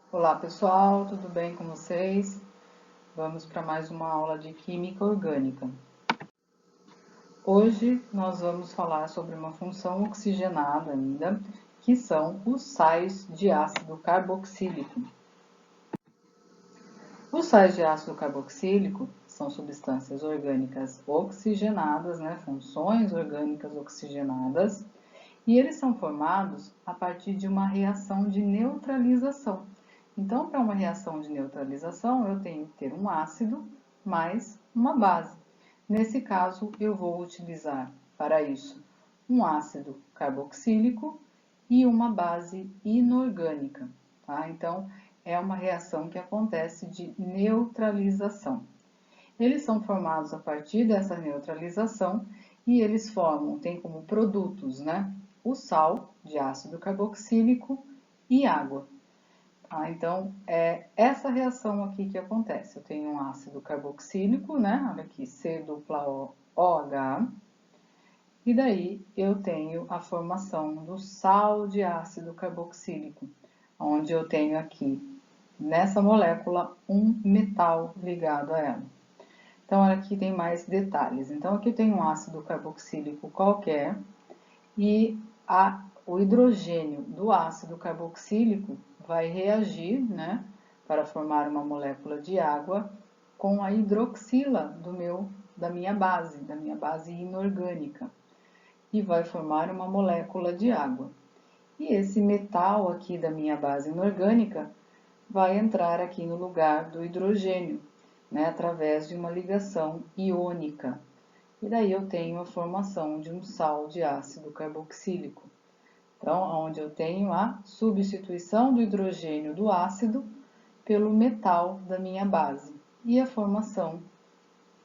Olá pessoal, tudo bem com vocês? Vamos para mais uma aula de Química Orgânica. Hoje nós vamos falar sobre uma função oxigenada ainda, que são os sais de ácido carboxílico. Os sais de ácido carboxílico são substâncias orgânicas oxigenadas, funções orgânicas oxigenadas, e eles são formados a partir de uma reação de neutralização. Então, para uma reação de neutralização, eu tenho que ter um ácido mais uma base. Nesse caso, eu vou utilizar para isso um ácido carboxílico e uma base inorgânica. Tá? Então, é uma reação que acontece de neutralização. Eles são formados a partir dessa neutralização e eles têm como produtos, o sal de ácido carboxílico e água. Tá? Então, é essa reação aqui que acontece. Eu tenho um ácido carboxílico, olha aqui, C-OH, e daí eu tenho a formação do sal de ácido carboxílico, onde eu tenho aqui, nessa molécula, um metal ligado a ela. Então, aqui tem mais detalhes. Então, aqui eu tenho um ácido carboxílico qualquer e o hidrogênio do ácido carboxílico vai reagir, para formar uma molécula de água com a hidroxila da minha base inorgânica, e vai formar uma molécula de água. E esse metal aqui da minha base inorgânica vai entrar aqui no lugar do hidrogênio, através de uma ligação iônica. E daí eu tenho a formação de um sal de ácido carboxílico. Então, onde eu tenho a substituição do hidrogênio do ácido pelo metal da minha base e a formação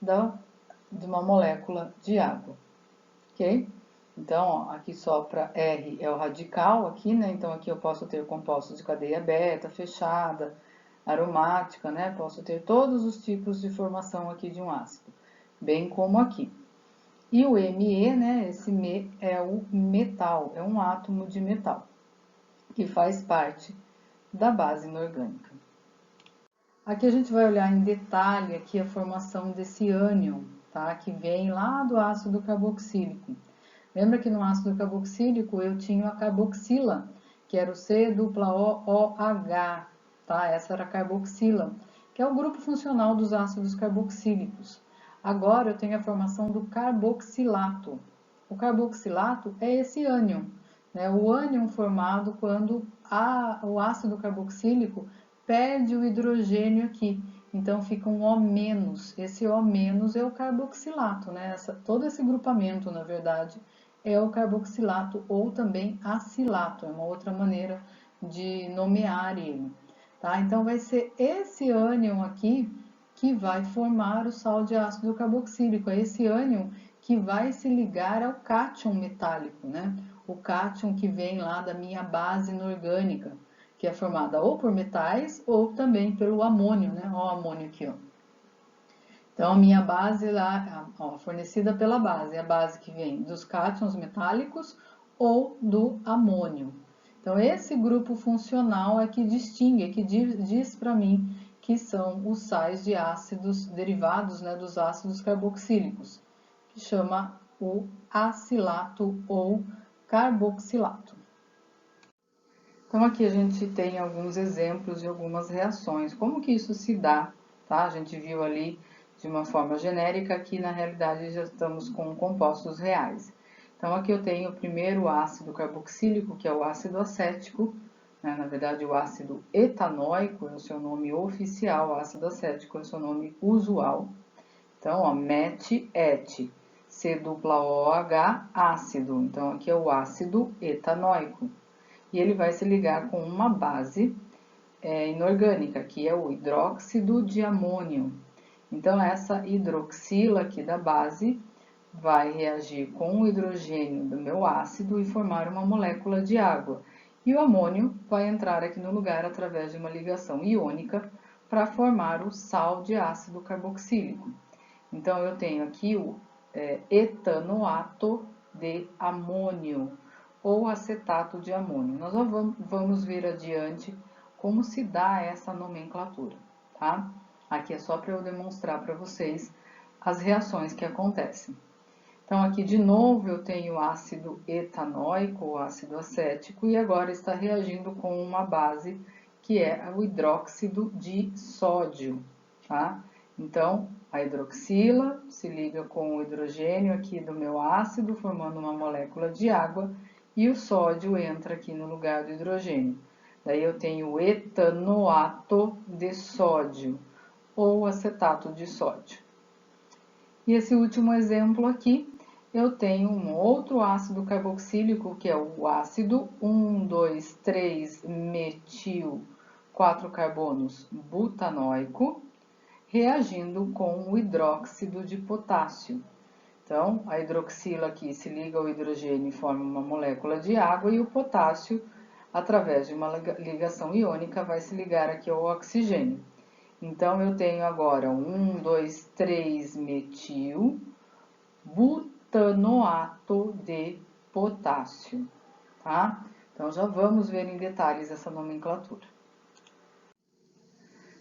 de uma molécula de água, ok? Então, aqui só para R é o radical aqui, Então, aqui eu posso ter compostos de cadeia beta, fechada, aromática, Posso ter todos os tipos de formação aqui de um ácido, bem como aqui. E o Me, esse Me é o metal, é um átomo de metal, que faz parte da base inorgânica. Aqui a gente vai olhar em detalhe aqui a formação desse ânion, tá? Que vem lá do ácido carboxílico. Lembra que no ácido carboxílico eu tinha a carboxila, que era o C-OOH, tá? Essa era a carboxila, que é o grupo funcional dos ácidos carboxílicos. Agora eu tenho a formação do carboxilato. O carboxilato é esse ânion, O ânion formado quando o ácido carboxílico perde o hidrogênio aqui. Então fica um O-. Esse O- é o carboxilato, todo esse grupamento, na verdade, é o carboxilato ou também acilato, é uma outra maneira de nomear ele. Tá? Então vai ser esse ânion aqui que vai formar o sal de ácido carboxílico. É esse ânion que vai se ligar ao cátion metálico, O cátion que vem lá da minha base inorgânica, que é formada ou por metais ou também pelo amônio, Olha o amônio aqui, Então, a minha base lá, fornecida pela base, é a base que vem dos cátions metálicos ou do amônio. Então, esse grupo funcional é que distingue, é que diz para mim que são os sais de ácidos derivados dos ácidos carboxílicos, que chama o acilato ou carboxilato. Então, aqui a gente tem alguns exemplos de algumas reações. Como que isso se dá, tá? A gente viu ali de uma forma genérica, aqui na realidade já estamos com compostos reais. Então, aqui eu tenho primeiro o ácido carboxílico, que é o ácido acético, na verdade o ácido etanóico é o seu nome oficial, o ácido acético é o seu nome usual. Então, MET, ET, C-OOH, ácido. Então, aqui é o ácido etanóico. E ele vai se ligar com uma base inorgânica, que é o hidróxido de amônio. Então, essa hidroxila aqui da base vai reagir com o hidrogênio do meu ácido e formar uma molécula de água. E o amônio vai entrar aqui no lugar através de uma ligação iônica para formar o sal de ácido carboxílico. Então, eu tenho aqui o etanoato de amônio ou acetato de amônio. Nós vamos ver adiante como se dá essa nomenclatura, tá? Aqui é só para eu demonstrar para vocês as reações que acontecem. Então, aqui de novo eu tenho ácido etanóico, ou ácido acético, e agora está reagindo com uma base que é o hidróxido de sódio, tá? Então, a hidroxila se liga com o hidrogênio aqui do meu ácido, formando uma molécula de água, e o sódio entra aqui no lugar do hidrogênio. Daí eu tenho o etanoato de sódio, ou acetato de sódio. E esse último exemplo aqui, eu tenho um outro ácido carboxílico, que é o ácido 1,2,3-metil 4 carbonos butanóico, reagindo com o hidróxido de potássio. Então, a hidroxila aqui se liga ao hidrogênio e forma uma molécula de água, e o potássio, através de uma ligação iônica, vai se ligar aqui ao oxigênio. Então, eu tenho agora 1,2,3-metil butanoato de potássio, tá? Então, já vamos ver em detalhes essa nomenclatura.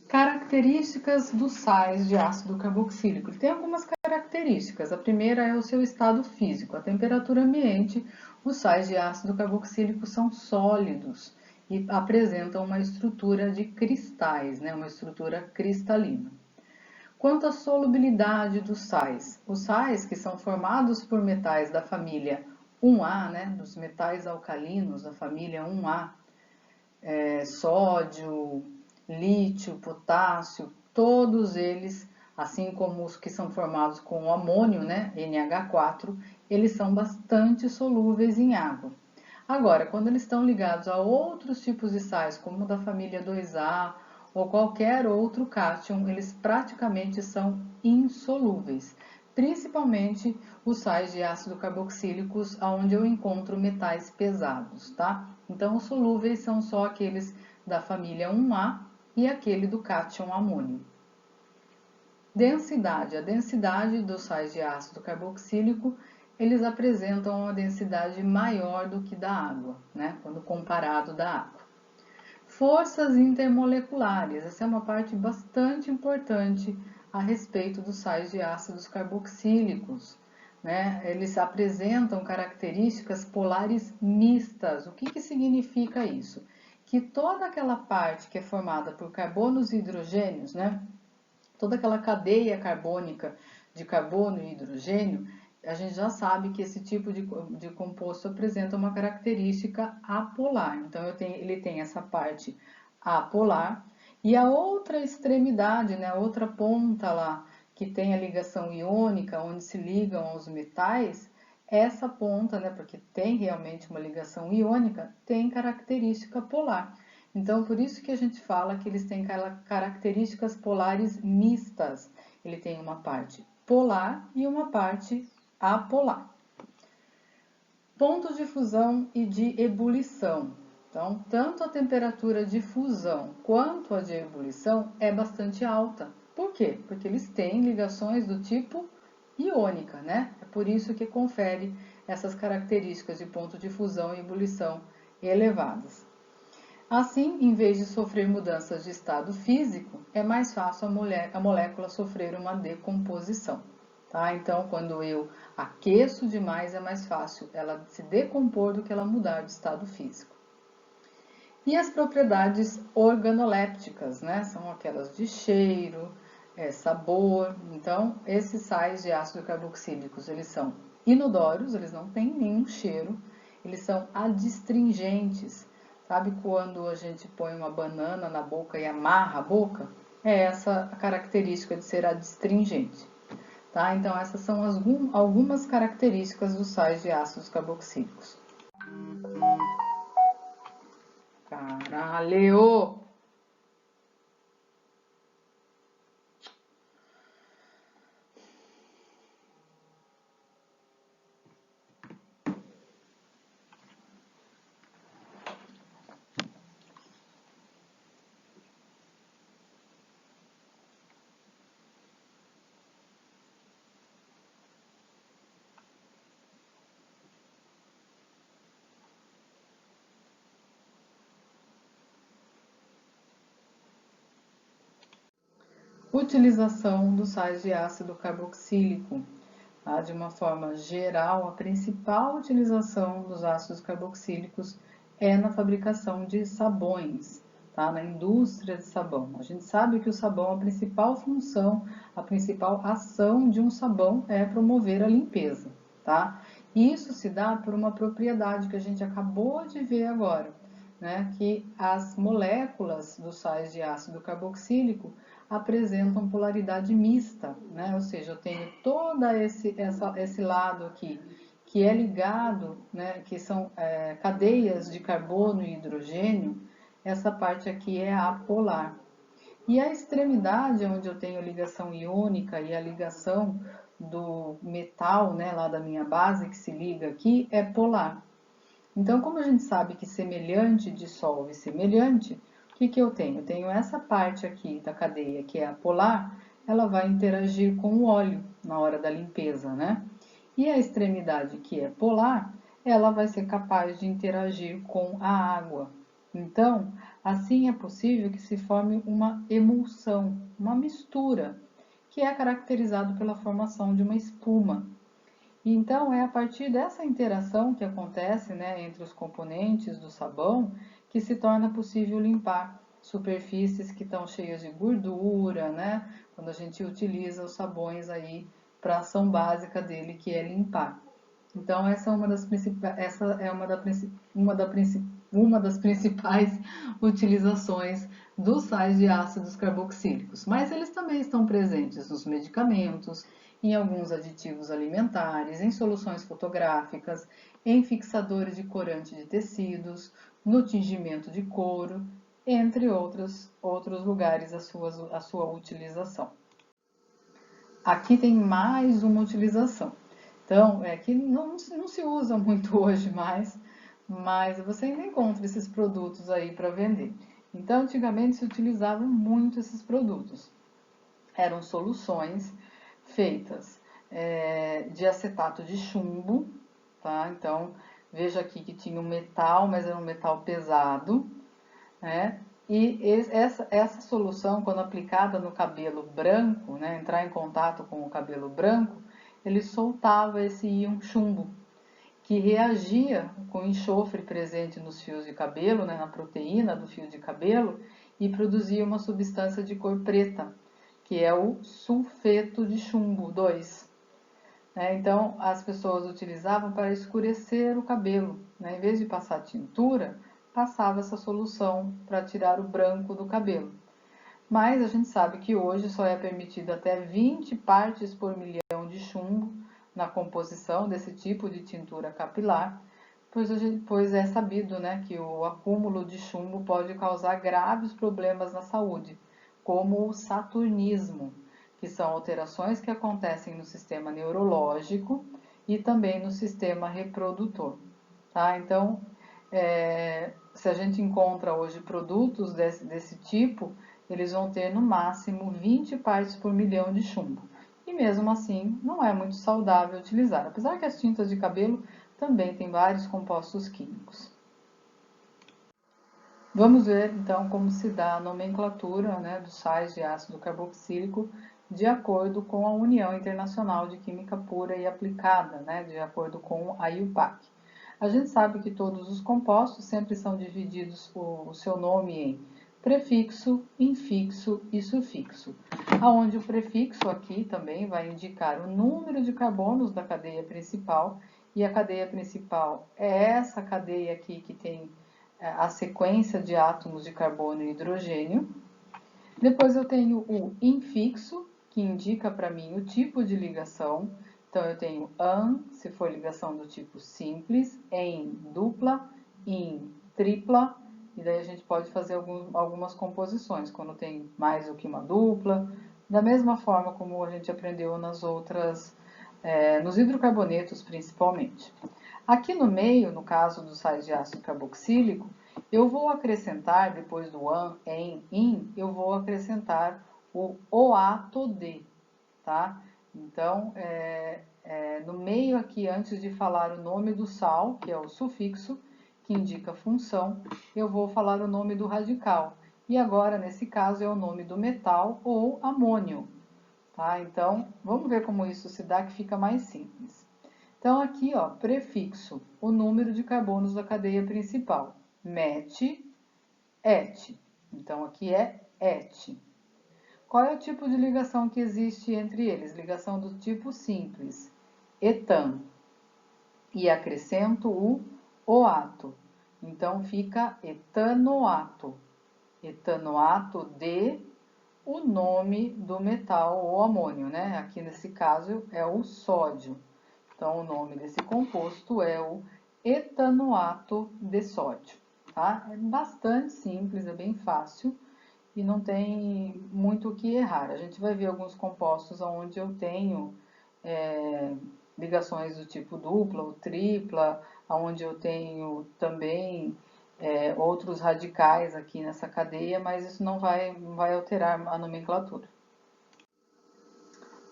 Características dos sais de ácido carboxílico. Ele tem algumas características. A primeira é o seu estado físico. A temperatura ambiente, os sais de ácido carboxílico são sólidos e apresentam uma estrutura de cristais, né? Uma estrutura cristalina. Quanto à solubilidade dos sais, os sais que são formados por metais da família 1A, né? Dos metais alcalinos da família 1A, sódio, lítio, potássio, todos eles, assim como os que são formados com o amônio, né, NH4, eles são bastante solúveis em água. Agora, quando eles estão ligados a outros tipos de sais, como da família 2A ou qualquer outro cátion, eles praticamente são insolúveis, principalmente os sais de ácido carboxílicos, onde eu encontro metais pesados, tá? Então, os solúveis são só aqueles da família 1A e aquele do cátion amônio. Densidade. A densidade dos sais de ácido carboxílico, eles apresentam uma densidade maior do que da água, né? Quando comparado da água. Forças intermoleculares. Essa é uma parte bastante importante a respeito dos sais de ácidos carboxílicos, né? Eles apresentam características polares mistas. O que significa isso? Que toda aquela parte que é formada por carbonos e hidrogênios, né? Toda aquela cadeia carbônica de carbono e hidrogênio, a gente já sabe que esse tipo de composto apresenta uma característica apolar. Então, ele tem essa parte apolar, e a outra extremidade, né, a outra ponta lá, que tem a ligação iônica, onde se ligam aos metais, essa ponta, né, porque tem realmente uma ligação iônica, tem característica polar. Então, por isso que a gente fala que eles têm características polares mistas. Ele tem uma parte polar e uma parte apolar. Pontos de fusão e de ebulição. Então, tanto a temperatura de fusão quanto a de ebulição é bastante alta. Por quê? Porque eles têm ligações do tipo iônica, né? É por isso que confere essas características de ponto de fusão e ebulição elevadas. Assim, em vez de sofrer mudanças de estado físico, é mais fácil a molécula sofrer uma decomposição. Tá? Então, quando eu aqueço demais, é mais fácil ela se decompor do que ela mudar de estado físico. E as propriedades organolépticas, né? São aquelas de cheiro, sabor. Então, esses sais de ácido carboxílicos, eles são inodoros, eles não têm nenhum cheiro, eles são adstringentes. Sabe quando a gente põe uma banana na boca e amarra a boca? É essa a característica de ser adstringente. Tá? Então, essas são algumas características dos sais de ácidos carboxílicos. Caralho! Utilização dos sais de ácido carboxílico. Tá? De uma forma geral, a principal utilização dos ácidos carboxílicos é na fabricação de sabões, tá? Na indústria de sabão. A gente sabe que o sabão, a principal função, a principal ação de um sabão é promover a limpeza, tá? E isso se dá por uma propriedade que a gente acabou de ver agora, né? Que as moléculas dos sais de ácido carboxílico apresentam polaridade mista, né? Ou seja, eu tenho todo esse lado aqui que é ligado, né? Que são cadeias de carbono e hidrogênio, essa parte aqui é apolar. E a extremidade, onde eu tenho a ligação iônica e a ligação do metal, né, lá da minha base, que se liga aqui, é polar. Então, como a gente sabe que semelhante dissolve semelhante, o que eu tenho? Eu tenho essa parte aqui da cadeia, que é a polar, ela vai interagir com o óleo na hora da limpeza, né? E a extremidade, que é polar, ela vai ser capaz de interagir com a água. Então, assim é possível que se forme uma emulsão, uma mistura, que é caracterizado pela formação de uma espuma. Então, é a partir dessa interação que acontece, né, entre os componentes do sabão que se torna possível limpar superfícies que estão cheias de gordura, né, quando a gente utiliza os sabões aí para a ação básica dele, que é limpar. Então, essa é uma das principais utilizações dos sais de ácidos carboxílicos. Mas eles também estão presentes nos medicamentos, em alguns aditivos alimentares, em soluções fotográficas, em fixadores de corante de tecidos, no tingimento de couro, entre outros lugares a sua utilização. Aqui tem mais uma utilização. Então, que não se usa muito hoje mais, mas você ainda encontra esses produtos aí para vender. Então, antigamente se utilizavam muito esses produtos. Eram soluções feitas de acetato de chumbo, tá? Então, veja aqui que tinha um metal, mas era um metal pesado, né? E essa solução, quando aplicada no cabelo branco, né, entrar em contato com o cabelo branco, ele soltava esse íon chumbo, que reagia com o enxofre presente nos fios de cabelo, né, na proteína do fio de cabelo, e produzia uma substância de cor preta, que é o sulfeto de chumbo 2. Então, as pessoas utilizavam para escurecer o cabelo. Em vez de passar tintura, passava essa solução para tirar o branco do cabelo. Mas a gente sabe que hoje só é permitido até 20 partes por milhão de chumbo na composição desse tipo de tintura capilar, pois é sabido, né, que o acúmulo de chumbo pode causar graves problemas na saúde, como o saturnismo, que são alterações que acontecem no sistema neurológico e também no sistema reprodutor. Tá? Então, se a gente encontra hoje produtos desse tipo, eles vão ter no máximo 20 partes por milhão de chumbo. E mesmo assim, não é muito saudável utilizar, apesar que as tintas de cabelo também têm vários compostos químicos. Vamos ver então como se dá a nomenclatura, né, dos sais de ácido carboxílico de acordo com a União Internacional de Química Pura e Aplicada, né, de acordo com a IUPAC. A gente sabe que todos os compostos sempre são divididos o seu nome em prefixo, infixo e sufixo, aonde o prefixo aqui também vai indicar o número de carbonos da cadeia principal, e a cadeia principal é essa cadeia aqui que tem a sequência de átomos de carbono e hidrogênio. Depois eu tenho o infixo, que indica para mim o tipo de ligação. Então, eu tenho an, se for ligação do tipo simples, em dupla, in tripla, e daí a gente pode fazer algumas composições, quando tem mais do que uma dupla, da mesma forma como a gente aprendeu nas outras, nos hidrocarbonetos principalmente. Aqui no meio, no caso dos sais de ácido carboxílico, eu vou acrescentar, depois do an, em, in, eu vou acrescentar o OATD, tá? Então, no meio aqui, antes de falar o nome do sal, que é o sufixo, que indica função, eu vou falar o nome do radical. E agora, nesse caso, é o nome do metal ou amônio, tá? Então, vamos ver como isso se dá, que fica mais simples. Então, aqui, ó, prefixo, o número de carbonos da cadeia principal. Met, et. Então, aqui é et. Qual é o tipo de ligação que existe entre eles? Ligação do tipo simples, etan. E acrescento o oato. Então, fica etanoato. Etanoato de o nome do metal ou amônio, né? Aqui nesse caso é o sódio. Então, o nome desse composto é o etanoato de sódio, tá? É bastante simples, é bem fácil e não tem muito o que errar. A gente vai ver alguns compostos onde eu tenho ligações do tipo dupla ou tripla, onde eu tenho também outros radicais aqui nessa cadeia, mas isso não vai alterar a nomenclatura.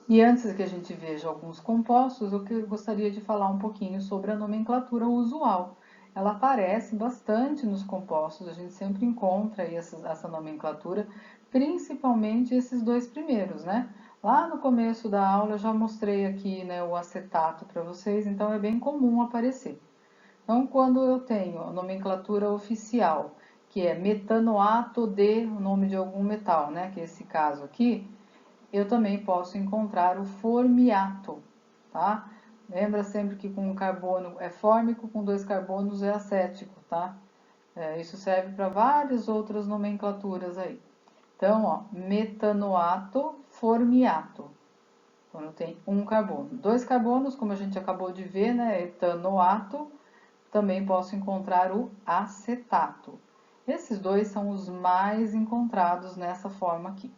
E antes que a gente veja alguns compostos, eu gostaria de falar um pouquinho sobre a nomenclatura usual. Ela aparece bastante nos compostos, a gente sempre encontra aí essa nomenclatura, principalmente esses dois primeiros, né? Lá no começo da aula eu já mostrei aqui, né, o acetato para vocês, então é bem comum aparecer. Então, quando eu tenho a nomenclatura oficial, que é metanoato de o nome de algum metal, né, que é esse caso aqui, eu também posso encontrar o formiato, tá? Lembra sempre que com um carbono é fórmico, com dois carbonos é acético, tá? Isso serve para várias outras nomenclaturas aí. Então, ó, metanoato, formiato, quando tem um carbono. Dois carbonos, como a gente acabou de ver, né, etanoato, também posso encontrar o acetato. Esses dois são os mais encontrados nessa forma aqui.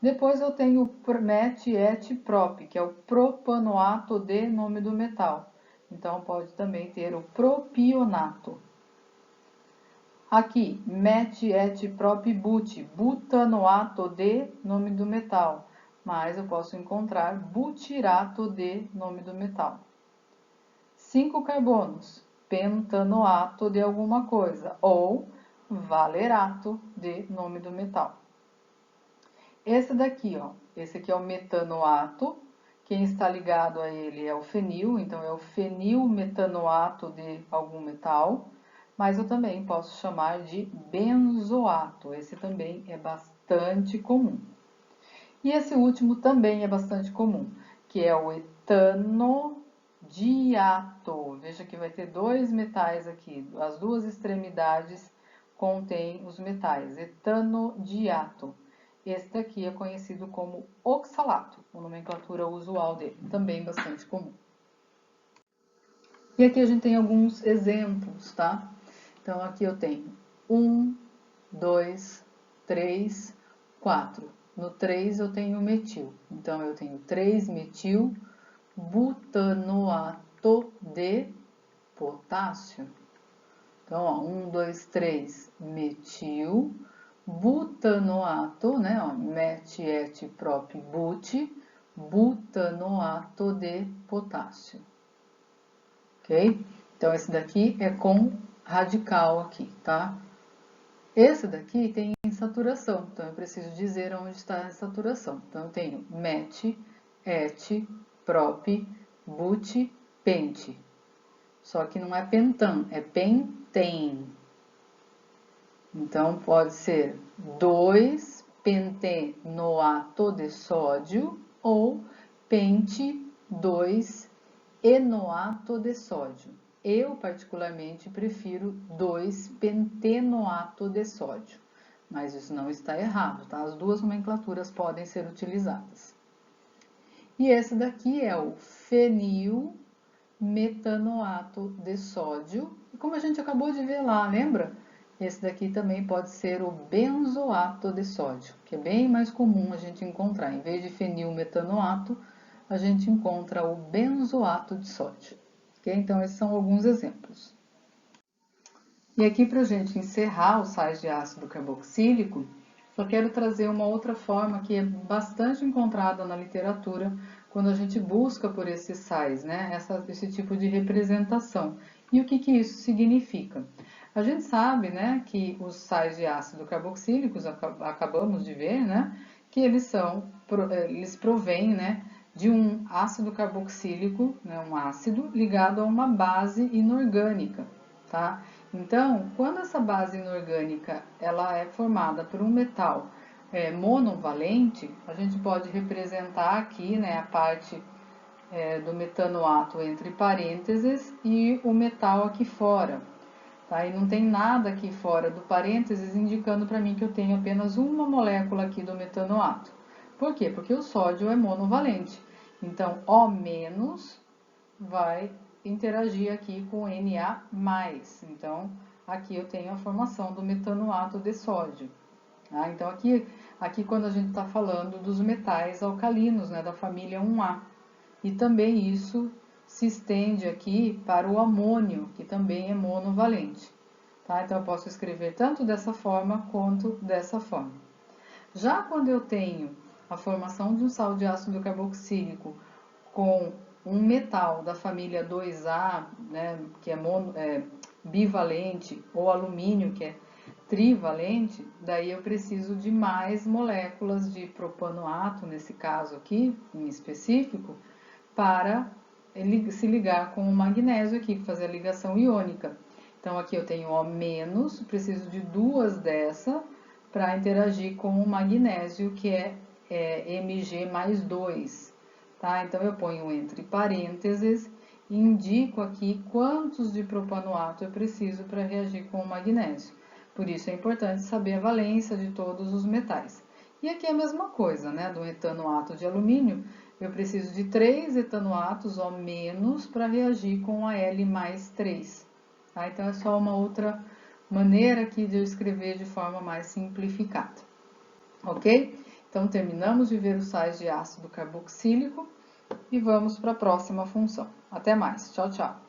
Depois eu tenho o met, et, prop, que é o propanoato de nome do metal. Então pode também ter o propionato. Aqui, met, et, prop, but, butanoato de nome do metal. Mas eu posso encontrar butirato de nome do metal. 5 carbonos, pentanoato de alguma coisa, ou valerato de nome do metal. Esse daqui, ó, esse aqui é o metanoato, quem está ligado a ele é o fenil, então é o fenilmetanoato de algum metal, mas eu também posso chamar de benzoato, esse também é bastante comum. E esse último também é bastante comum, que é o etanodiato. Veja que vai ter dois metais aqui, as duas extremidades contêm os metais, etanodiato. Esse daqui é conhecido como oxalato, a nomenclatura usual dele, também bastante comum. E aqui a gente tem alguns exemplos, tá? Então aqui eu tenho 1, 2, 3, 4. No 3 eu tenho metil, então eu tenho 3-metil butanoato de potássio. Então, ó, 1, 2, 3, metil butanoato, né, ó, met, et, prop, but, butanoato de potássio, ok? Então, esse daqui é com radical aqui, tá? Esse daqui tem saturação, então eu preciso dizer onde está a saturação. Então, eu tenho met, et, prop, but, pente. Só que não é pentan, é pentene. Então, pode ser 2-pentenoato de sódio ou pente-2-enoato de sódio. Eu, particularmente, prefiro 2-pentenoato de sódio, mas isso não está errado, tá? As duas nomenclaturas podem ser utilizadas. E esse daqui é o fenilmetanoato de sódio, e como a gente acabou de ver lá, lembra? Esse daqui também pode ser o benzoato de sódio, que é bem mais comum a gente encontrar. Em vez de fenilmetanoato, a gente encontra o benzoato de sódio. Okay? Então, esses são alguns exemplos. E aqui, para a gente encerrar os sais de ácido carboxílico, só quero trazer uma outra forma que é bastante encontrada na literatura quando a gente busca por esses sais, né? Esse tipo de representação. E o que que isso significa? A gente sabe, né, que os sais de ácido carboxílicos, acabamos de ver, né, que eles provêm, né, de um ácido carboxílico, né, um ácido ligado a uma base inorgânica, tá? Então, quando essa base inorgânica ela é formada por um metal monovalente, a gente pode representar aqui, né, a parte do metanoato entre parênteses e o metal aqui fora. Tá? E não tem nada aqui fora do parênteses indicando para mim que eu tenho apenas uma molécula aqui do metanoato. Por quê? Porque o sódio é monovalente. Então, O- vai interagir aqui com Na+. Então, aqui eu tenho a formação do metanoato de sódio. Tá? Então, aqui quando a gente está falando dos metais alcalinos, né, da família 1A. E também isso se estende aqui para o amônio, que também é monovalente. Tá? Então, eu posso escrever tanto dessa forma quanto dessa forma. Já quando eu tenho a formação de um sal de ácido carboxílico com um metal da família 2A, né, que é bivalente, ou alumínio, que é trivalente, daí eu preciso de mais moléculas de propanoato, nesse caso aqui, em específico, para se ligar com o magnésio aqui, fazer a ligação iônica. Então, aqui eu tenho O-, preciso de duas dessa para interagir com o magnésio, que é Mg+2. Tá? Então, eu ponho entre parênteses e indico aqui quantos de propanoato eu preciso para reagir com o magnésio. Por isso é importante saber a valência de todos os metais. E aqui é a mesma coisa, né? Do etanoato de alumínio, eu preciso de 3 etanoatos ou menos para reagir com a L+3. Tá? Então, é só uma outra maneira aqui de eu escrever de forma mais simplificada. Ok? Então, terminamos de ver os sais de ácido carboxílico e vamos para a próxima função. Até mais. Tchau, tchau.